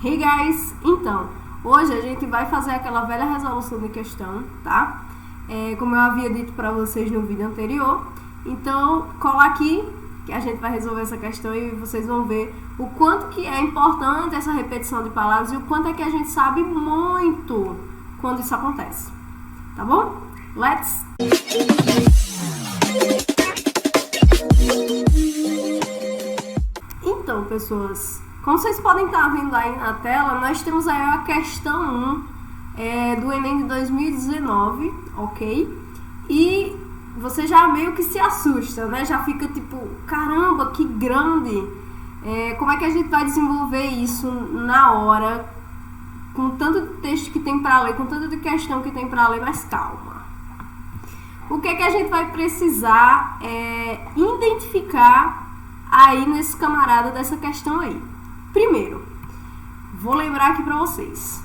Hey guys! Então, hoje a gente vai fazer aquela velha resolução de questão, tá? Como eu havia dito para vocês no vídeo anterior. Então, cola aqui que a gente vai resolver essa questão e vocês vão ver o quanto que é importante essa repetição de palavras e o quanto é que a gente sabe muito quando isso acontece. Tá bom? Let's! Então, pessoas, como vocês podem estar vendo aí na tela, nós temos aí a questão 1 do Enem de 2019, ok? E você já meio que se assusta, né? Já fica tipo, caramba, que grande! Como é que a gente vai desenvolver isso na hora, com tanto de texto que tem para ler, com tanto de questão que tem para ler, mas calma. O que é que a gente vai precisar identificar aí nesse camarada dessa questão aí? Primeiro, vou lembrar aqui para vocês.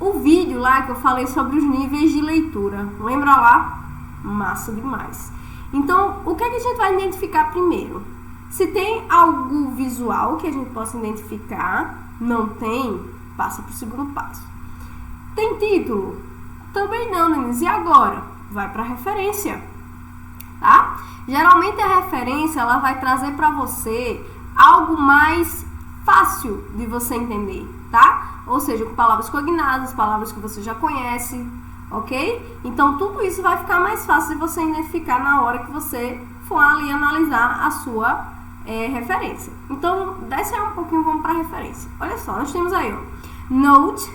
O vídeo lá que eu falei sobre os níveis de leitura, lembra lá? Massa demais. Então, o que é que a gente vai identificar primeiro? Se tem algo visual que a gente possa identificar, não tem, passa para o segundo passo. Tem título? Também não, Denise. E agora? Vai para a referência, tá? Geralmente a referência, ela vai trazer para você algo mais fácil de você entender, tá? Ou seja, com palavras cognadas, palavras que você já conhece, ok? Então, tudo isso vai ficar mais fácil de você identificar na hora que você for ali analisar a sua referência. Então, desce aí um pouquinho, vamos para a referência. Olha só, nós temos aí, ó, note,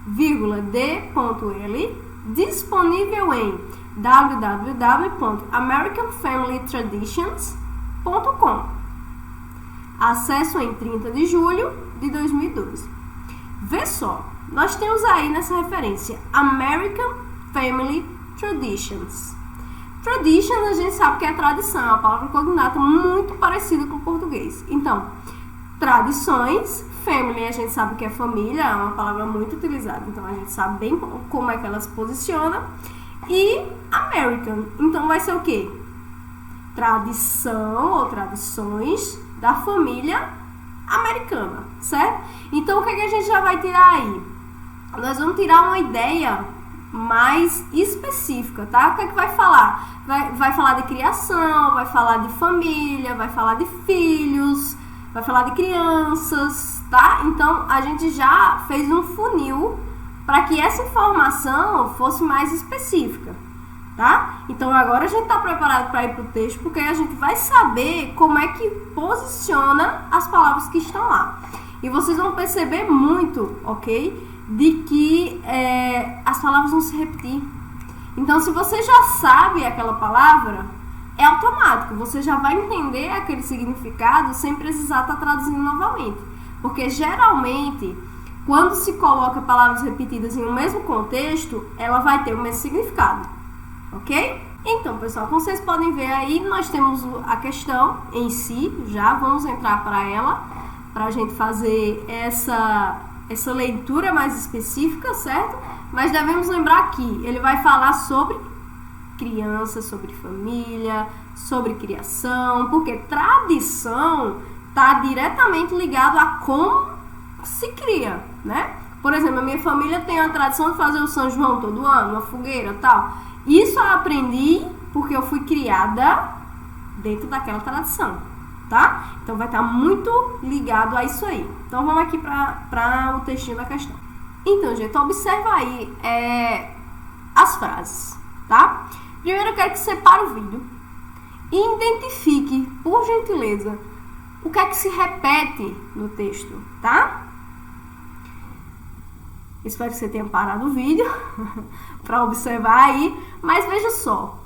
vírgula, d.l, disponível em www.americanfamilytraditions.com. Acesso em 30 de julho de 2012. Vê só, nós temos aí nessa referência American Family Traditions. Tradition a gente sabe que é tradição, é uma palavra cognata muito parecida com o português. Então, tradições, family a gente sabe que é família, é uma palavra muito utilizada, então a gente sabe bem como é que ela se posiciona. E American, então vai ser o quê? Tradição ou tradições da família americana, certo? Então, o que é que a gente já vai tirar aí? Nós vamos tirar uma ideia mais específica, tá? O que é que vai falar? Vai falar de criação, vai falar de família, vai falar de filhos, vai falar de crianças, tá? Então, a gente já fez um funil para que essa informação fosse mais específica, tá? Então, agora a gente está preparado para ir para o texto, porque a gente vai saber como é que posiciona as palavras que estão lá. E vocês vão perceber muito, ok? De que as palavras vão se repetir. Então, se você já sabe aquela palavra, é automático. Você já vai entender aquele significado sem precisar estar traduzindo novamente. Porque, geralmente, quando se coloca palavras repetidas em um mesmo contexto, ela vai ter o mesmo significado. Ok? Então, pessoal, como vocês podem ver aí, nós temos a questão em si, já vamos entrar para ela, para a gente fazer essa leitura mais específica, certo? Mas devemos lembrar que ele vai falar sobre criança, sobre família, sobre criação, porque tradição está diretamente ligado a como se cria, né? Por exemplo, a minha família tem a tradição de fazer o São João todo ano, uma fogueira e tal. Isso eu aprendi porque eu fui criada dentro daquela tradição, tá? Então vai estar muito ligado a isso aí. Então vamos aqui para o textinho da questão. Então, gente, observa aí as frases, tá? Primeiro eu quero que separe o vídeo e identifique, por gentileza, o que é que se repete no texto, tá? Espero que você tenha parado o vídeo para observar aí, mas veja só.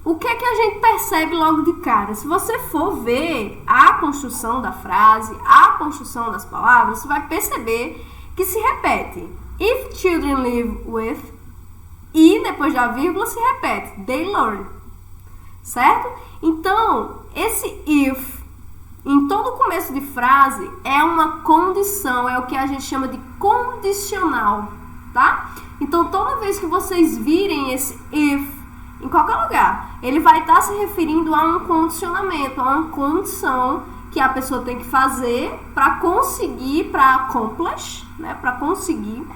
O que é que a gente percebe logo de cara? Se você for ver a construção da frase, a construção das palavras, você vai perceber que se repete. If children live with, e depois da vírgula se repete. They learn. Certo? Então, esse if, em todo começo de frase, é uma condição, é o que a gente chama de condicional, tá? Então, toda vez que vocês virem esse if em qualquer lugar, ele vai estar se referindo a um condicionamento, a uma condição que a pessoa tem que fazer para conseguir, para accomplish, né, para conseguir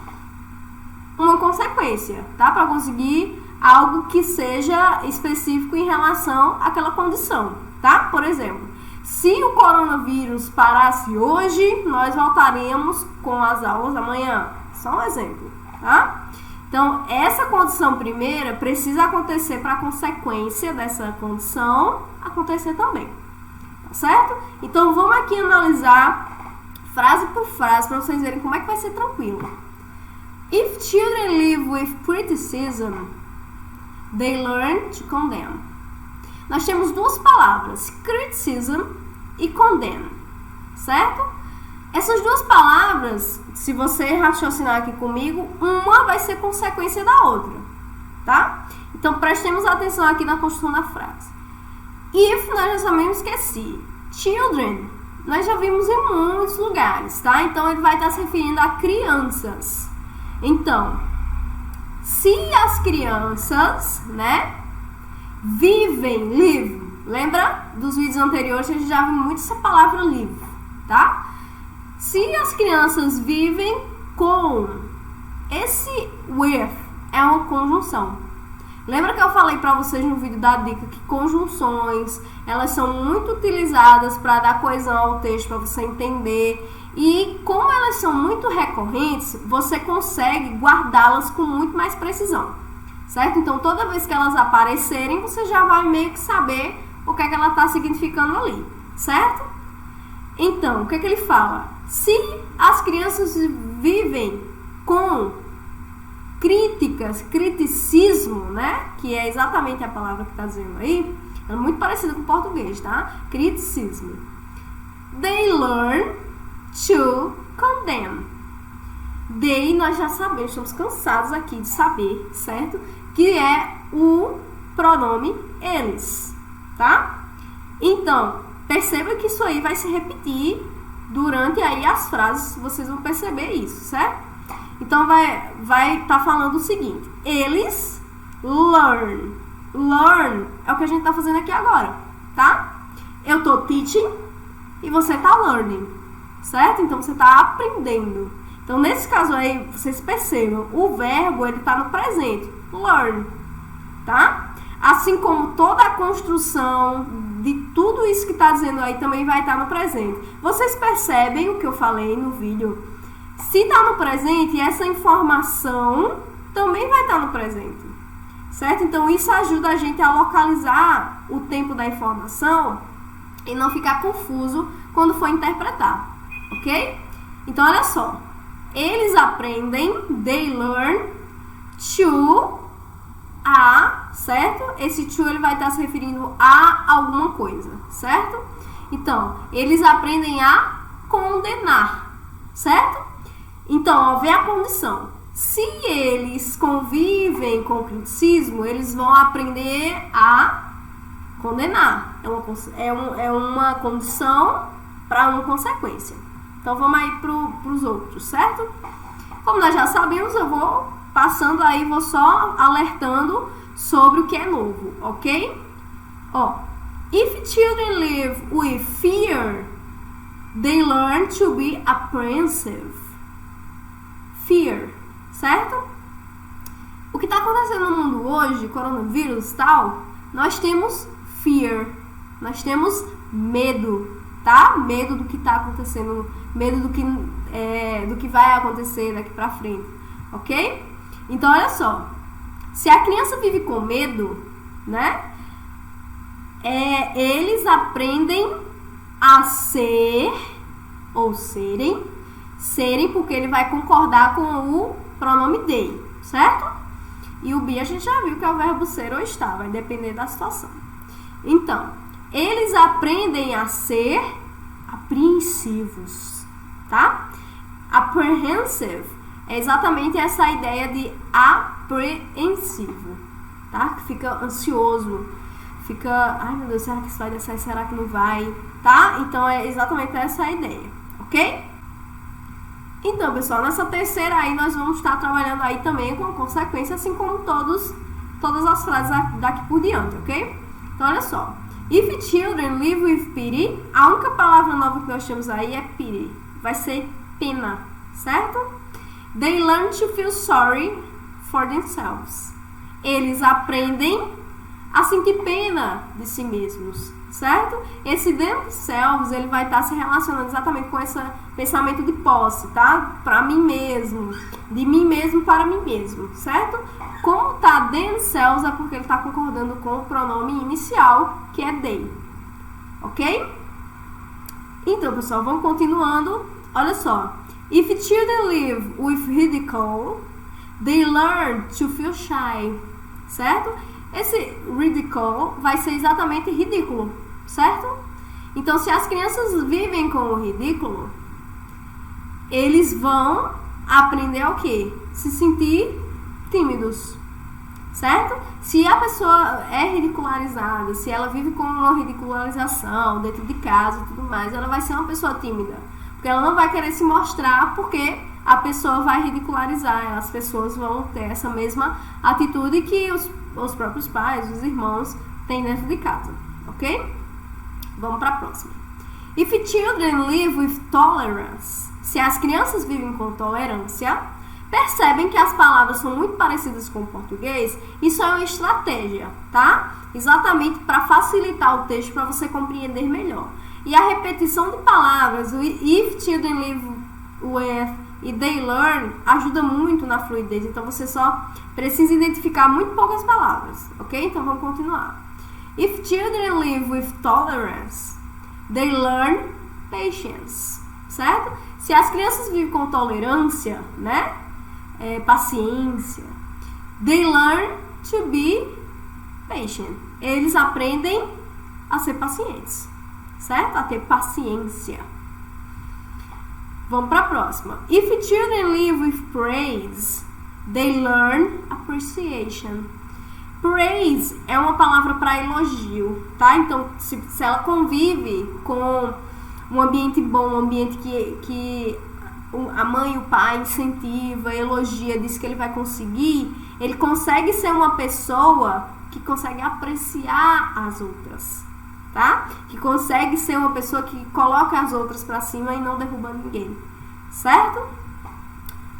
uma consequência, tá? Para conseguir algo que seja específico em relação àquela condição, tá? Por exemplo, se o coronavírus parasse hoje, nós voltaríamos com as aulas amanhã. Só um exemplo, tá? Então, essa condição primeira precisa acontecer para a consequência dessa condição acontecer também, tá certo? Então, vamos aqui analisar frase por frase para vocês verem como é que vai ser tranquilo. If children live with criticism, they learn to condemn. Nós temos duas palavras, criticism e condemn, certo? Essas duas palavras, se você raciocinar aqui comigo, uma vai ser consequência da outra, tá? Então, prestemos atenção aqui na construção da frase. If, nós já sabemos que é se. Children, nós já vimos em muitos lugares, tá? Então, ele vai estar se referindo a crianças. Então, se as crianças, né, live, lembra dos vídeos anteriores, a gente já viu muito essa palavra live, tá? Se as crianças vivem com, esse with é uma conjunção. Lembra que eu falei para vocês no vídeo da dica que conjunções, elas são muito utilizadas para dar coesão ao texto, para você entender. E como elas são muito recorrentes, você consegue guardá-las com muito mais precisão, certo? Então, toda vez que elas aparecerem, você já vai meio que saber o que é que ela está significando ali, certo? Então, o que é que ele fala? Se as crianças vivem com críticas, criticismo, né? Que é exatamente a palavra que está dizendo aí, é muito parecida com o português, tá? Criticismo. They learn to condemn. They, nós já sabemos, estamos cansados aqui de saber, certo? Que é o pronome eles, tá? Então, perceba que isso aí vai se repetir durante aí as frases, vocês vão perceber isso, certo? Então, vai estar falando o seguinte, eles learn. Learn é o que a gente está fazendo aqui agora, tá? Eu tô teaching e você tá learning, certo? Então, você tá aprendendo. Então, nesse caso aí, vocês percebam, o verbo, ele tá no presente, learn, tá? Assim como toda a construção de tudo isso que tá dizendo aí também vai estar no presente. Vocês percebem o que eu falei no vídeo? Se tá no presente, essa informação também vai estar no presente, certo? Então, isso ajuda a gente a localizar o tempo da informação e não ficar confuso quando for interpretar, ok? Então, olha só. Eles aprendem, they learn to, a, certo? Esse to ele vai estar se referindo a alguma coisa, certo? Então, eles aprendem a condenar, certo? Então, ó, vê a condição. Se eles convivem com o criticismo, eles vão aprender a condenar. É uma condição para uma consequência. Então, vamos aí para os outros, certo? Como nós já sabemos, eu vou passando aí, vou só alertando sobre o que é novo, ok? Ó, if children live with fear, they learn to be apprehensive. Fear, certo? O que está acontecendo no mundo hoje, coronavírus e tal, nós temos fear, nós temos medo, tá? Medo do que está acontecendo, medo do que vai acontecer daqui pra frente, ok? Então, olha só, se a criança vive com medo, né? Eles aprendem a ser ou serem porque ele vai concordar com o pronome they, certo? E o be a gente já viu que é o verbo ser ou estar, vai depender da situação. Então, eles aprendem a ser apreensivos, tá? Apprehensive é exatamente essa ideia de apreensivo, tá? Que fica ansioso, fica, ai meu Deus, será que isso vai dar certo, será que não vai, tá? Então, é exatamente essa a ideia, ok? Então, pessoal, nessa terceira aí nós vamos estar trabalhando aí também com consequência, assim como todas as frases daqui por diante, ok? Então, olha só. If children live with pity, a única palavra nova que nós temos aí é pity. Vai ser pena, certo? They learn to feel sorry for themselves. Eles aprendem a sentir pena de si mesmos, certo? Esse themselves, ele vai estar se relacionando exatamente com esse pensamento de posse, tá? Para mim mesmo, de mim mesmo para mim mesmo, certo? Como tá themselves é porque ele está concordando com o pronome inicial, que é they, ok? Então, pessoal, vamos continuando. Olha só. If children live with ridicule, they learn to feel shy, certo? Esse ridicule vai ser exatamente ridículo, certo? Então, se as crianças vivem com o ridículo, eles vão aprender o quê? Se sentir tímidos, certo? Se a pessoa é ridicularizada, se ela vive com uma ridicularização dentro de casa e tudo mais, ela vai ser uma pessoa tímida. Porque ela não vai querer se mostrar porque a pessoa vai ridicularizar. As pessoas vão ter essa mesma atitude que os próprios pais, os irmãos têm dentro de casa, ok? Vamos para a próxima. If children live with tolerance, se as crianças vivem com tolerância, percebem que as palavras são muito parecidas com o português. Isso é uma estratégia, tá? Exatamente para facilitar o texto, para você compreender melhor. E a repetição de palavras, o if children live with e they learn, ajuda muito na fluidez. Então, você só precisa identificar muito poucas palavras, ok? Então, vamos continuar. If children live with tolerance, they learn patience, certo? Se as crianças vivem com tolerância, né? Paciência, they learn to be patient. Eles aprendem a ser pacientes, certo? A ter paciência. Vamos para a próxima. If children live with praise, they learn appreciation. Praise é uma palavra para elogio, tá? Então, se ela convive com um ambiente bom, um ambiente que a mãe e o pai incentiva, elogia, diz que ele vai conseguir, ele consegue ser uma pessoa que consegue apreciar as outras, tá? Que consegue ser uma pessoa que coloca as outras para cima e não derruba ninguém, certo?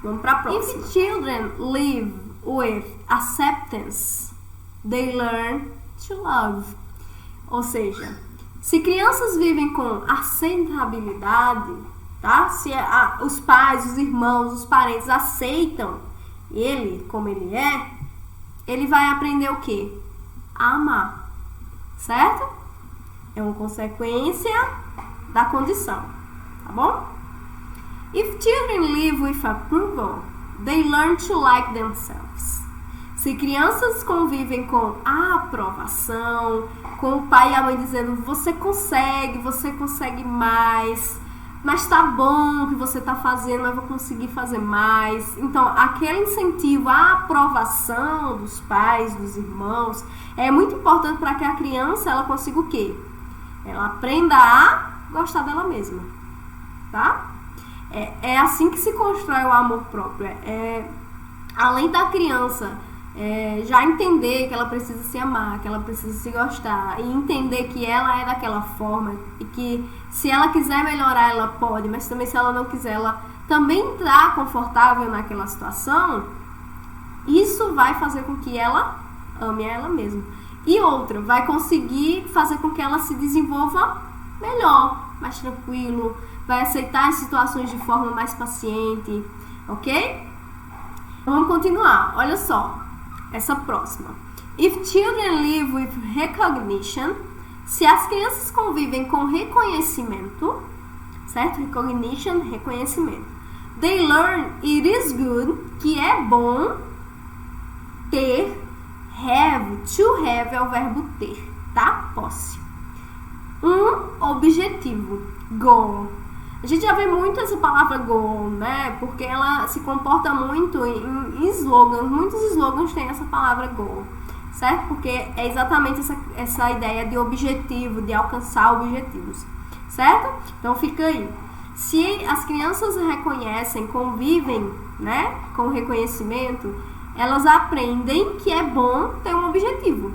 Vamos para a próxima. If children live with acceptance, they learn to love. Ou seja, se crianças vivem com aceitabilidade, tá? Se os pais, os irmãos, os parentes aceitam ele como ele é, ele vai aprender o quê? A amar, certo? É uma consequência da condição, tá bom? If children live with approval, they learn to like themselves. Se crianças convivem com a aprovação, com o pai e a mãe dizendo você consegue mais, mas tá bom o que você tá fazendo, mas vou conseguir fazer mais. Então, aquele incentivo à aprovação dos pais, dos irmãos, é muito importante para que a criança ela consiga o quê? Ela aprenda a gostar dela mesma, tá? É assim que se constrói o amor próprio. Além da criança já entender que ela precisa se amar, que ela precisa se gostar e entender que ela é daquela forma e que se ela quiser melhorar ela pode, mas também se ela não quiser ela também está confortável naquela situação, isso vai fazer com que ela ame a ela mesma. E outra, vai conseguir fazer com que ela se desenvolva melhor, mais tranquilo, vai aceitar as situações de forma mais paciente, ok? Vamos continuar, olha só, essa próxima. If children live with recognition, se as crianças convivem com reconhecimento, certo? Recognition, reconhecimento. They learn it is good, que é bom ter. Have, to have é o verbo ter, tá? Posse. Um objetivo, goal. A gente já vê muito essa palavra goal, né? Porque ela se comporta muito em slogans. Muitos slogans têm essa palavra goal, certo? Porque é exatamente essa ideia de objetivo, de alcançar objetivos, certo? Então fica aí. Se as crianças reconhecem, convivem, né, com o reconhecimento, elas aprendem que é bom ter um objetivo.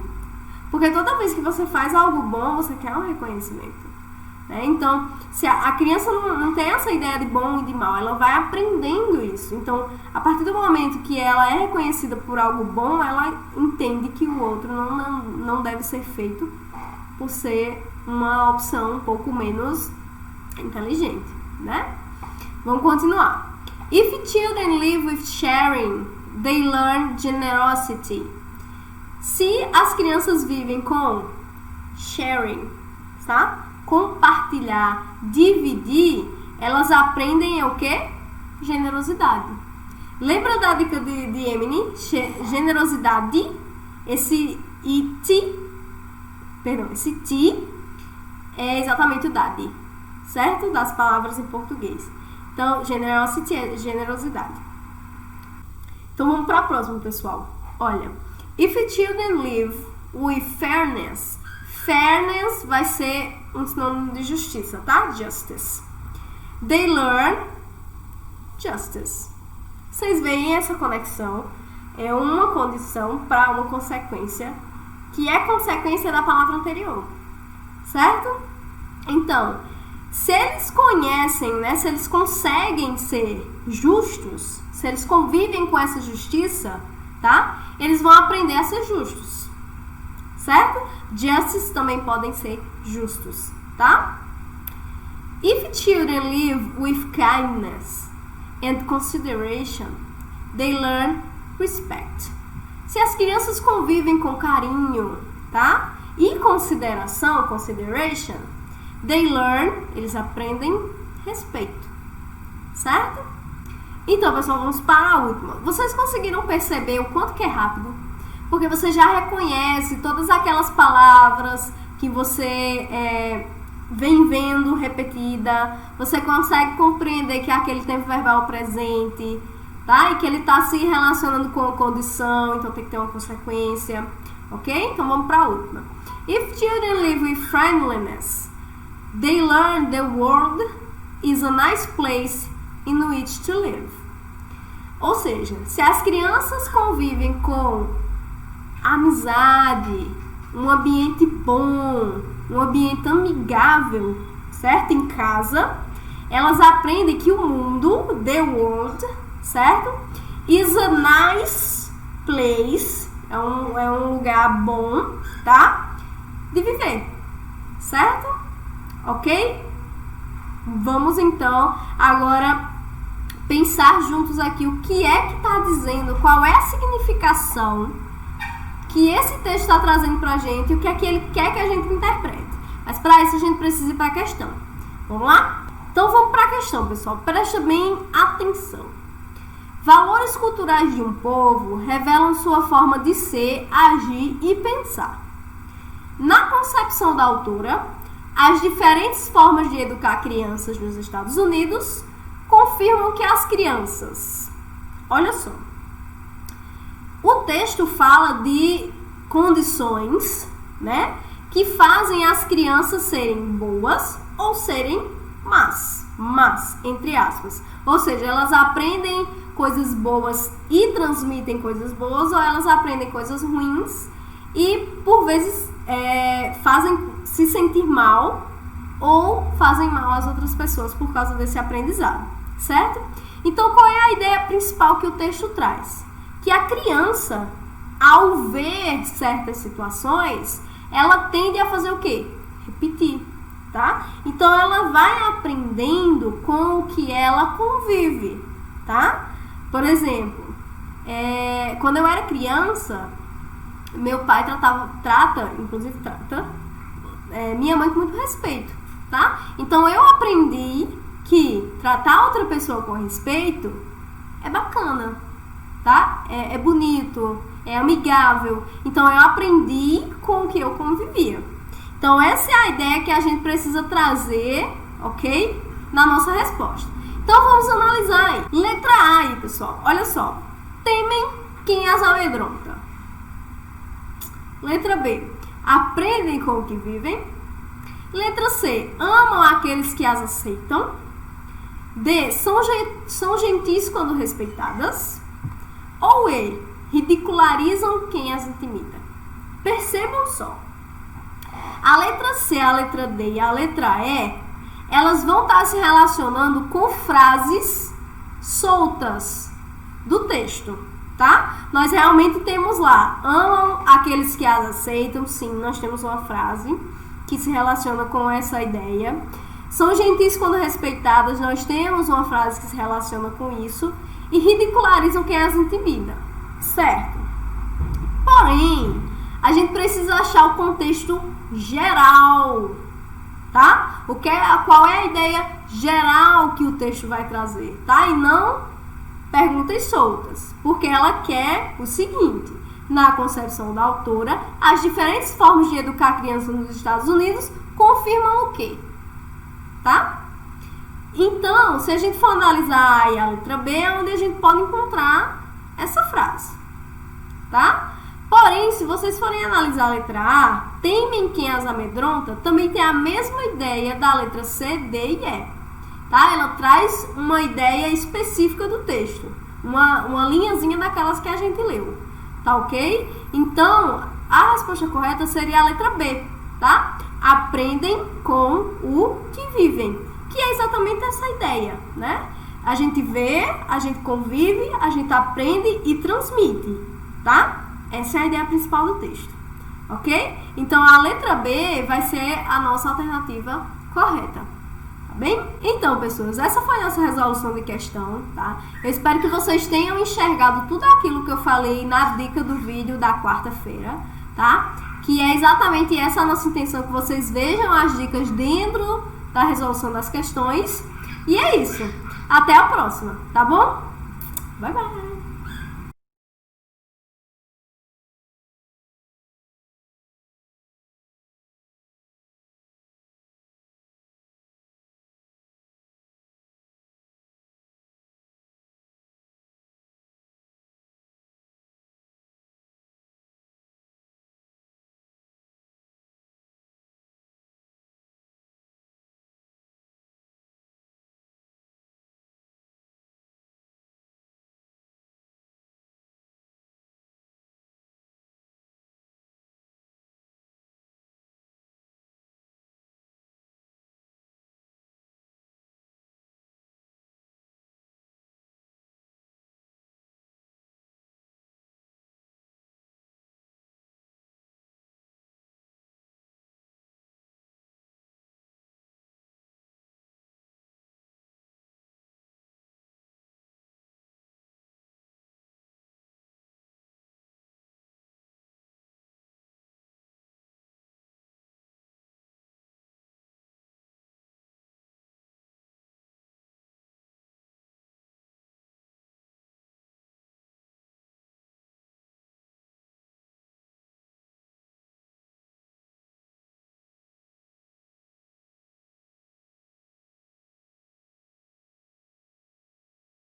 Porque toda vez que você faz algo bom, você quer um reconhecimento. Né? Então, se a criança não tem essa ideia de bom e de mal, ela vai aprendendo isso. Então, a partir do momento que ela é reconhecida por algo bom, ela entende que o outro não deve ser feito por ser uma opção um pouco menos inteligente, né? Vamos continuar. If children live with sharing, they learn generosity. Se as crianças vivem com sharing, tá? Compartilhar, dividir, elas aprendem o quê? Generosidade. Lembra da dica de Emily? Generosidade. Esse ti é exatamente o dade, certo? Das palavras em português. Então, generosity é generosidade. Então, vamos para a próxima, pessoal. Olha, if children live with fairness, fairness vai ser um sinônimo de justiça, tá? Justice. They learn justice. Vocês veem essa conexão? É uma condição para uma consequência, que é consequência da palavra anterior, certo? Então, se eles conhecem, né, se eles conseguem ser justos, se eles convivem com essa justiça, tá? Eles vão aprender a ser justos, certo? Justice também podem ser justos, tá? If children live with kindness and consideration, they learn respect. Se as crianças convivem com carinho, tá? E consideração, consideration, they learn, eles aprendem respeito, certo? Então, pessoal, vamos para a última. Vocês conseguiram perceber o quanto que é rápido? Porque você já reconhece todas aquelas palavras que você vem vendo repetida. Você consegue compreender que é aquele tempo verbal presente, tá? E que ele está se relacionando com a condição, então tem que ter uma consequência, ok? Então, vamos para a última. If children live with friendliness, they learn the world is a nice place in which to live. Ou seja, se as crianças convivem com amizade, um ambiente bom, um ambiente amigável, certo? Em casa, elas aprendem que o mundo, the world, certo? Is a nice place, é um lugar bom, tá? De viver, certo? Ok? Vamos então agora pensar juntos aqui o que é que está dizendo, qual é a significação que esse texto está trazendo para a gente e o que é que ele quer que a gente interprete. Mas para isso a gente precisa ir para a questão. Vamos lá? Então vamos para a questão, pessoal. Presta bem atenção. Valores culturais de um povo revelam sua forma de ser, agir e pensar. Na concepção da autora, as diferentes formas de educar crianças nos Estados Unidos confirmam que as crianças... Olha só. O texto fala de condições, né, que fazem as crianças serem boas ou serem más, entre aspas. Ou seja, elas aprendem coisas boas e transmitem coisas boas, ou elas aprendem coisas ruins e, por vezes, fazem se sentir mal ou fazem mal às outras pessoas por causa desse aprendizado, certo? Então, qual é a ideia principal que o texto traz? Que a criança, ao ver certas situações, ela tende a fazer o quê? Repetir, tá? Então, ela vai aprendendo com o que ela convive, tá? Por exemplo, quando eu era criança, meu pai trata minha mãe com muito respeito, tá? Então, eu aprendi que tratar outra pessoa com respeito é bacana, tá? É bonito, é amigável. Então, eu aprendi com o que eu convivia. Então, essa é a ideia que a gente precisa trazer, ok? Na nossa resposta. Então, vamos analisar aí. Letra A aí, pessoal. Olha só. Temem quem as amedronta. Letra B. Aprendem com o que vivem. Letra C. Amam aqueles que as aceitam. D. São gentis quando respeitadas. Ou E. Ridicularizam quem as intimida. Percebam só. A letra C, a letra D e a letra E, elas vão estar se relacionando com frases soltas do texto, tá? Nós realmente temos lá, amam aqueles que as aceitam. Sim, nós temos uma frase que se relaciona com essa ideia. São gentis quando respeitadas, nós temos uma frase que se relaciona com isso. E ridicularizam quem as intimida, certo? Porém, a gente precisa achar o contexto geral, tá? Qual é a ideia geral que o texto vai trazer, tá? E não perguntas soltas, porque ela quer o seguinte: na concepção da autora, as diferentes formas de educar crianças nos Estados Unidos confirmam o quê? Tá? Então, se a gente for analisar aí a letra B, é onde a gente pode encontrar essa frase, tá? Porém, se vocês forem analisar a letra A, temem quem as amedronta, também tem a mesma ideia da letra C, D e E, tá? Ela traz uma ideia específica do texto, uma linhazinha daquelas que a gente leu, tá ok? Então, a resposta correta seria a letra B, tá? Aprendem com o que vivem. Que é exatamente essa ideia, né? A gente vê, a gente convive, a gente aprende e transmite, tá? Essa é a ideia principal do texto, ok? Então, a letra B vai ser a nossa alternativa correta, tá bem? Então, pessoas, essa foi a nossa resolução de questão, tá? Eu espero que vocês tenham enxergado tudo aquilo que eu falei na dica do vídeo da quarta-feira, tá? Que é exatamente essa a nossa intenção, que vocês vejam as dicas dentro da resolução das questões. E é isso. Até a próxima, tá bom? Bye, bye!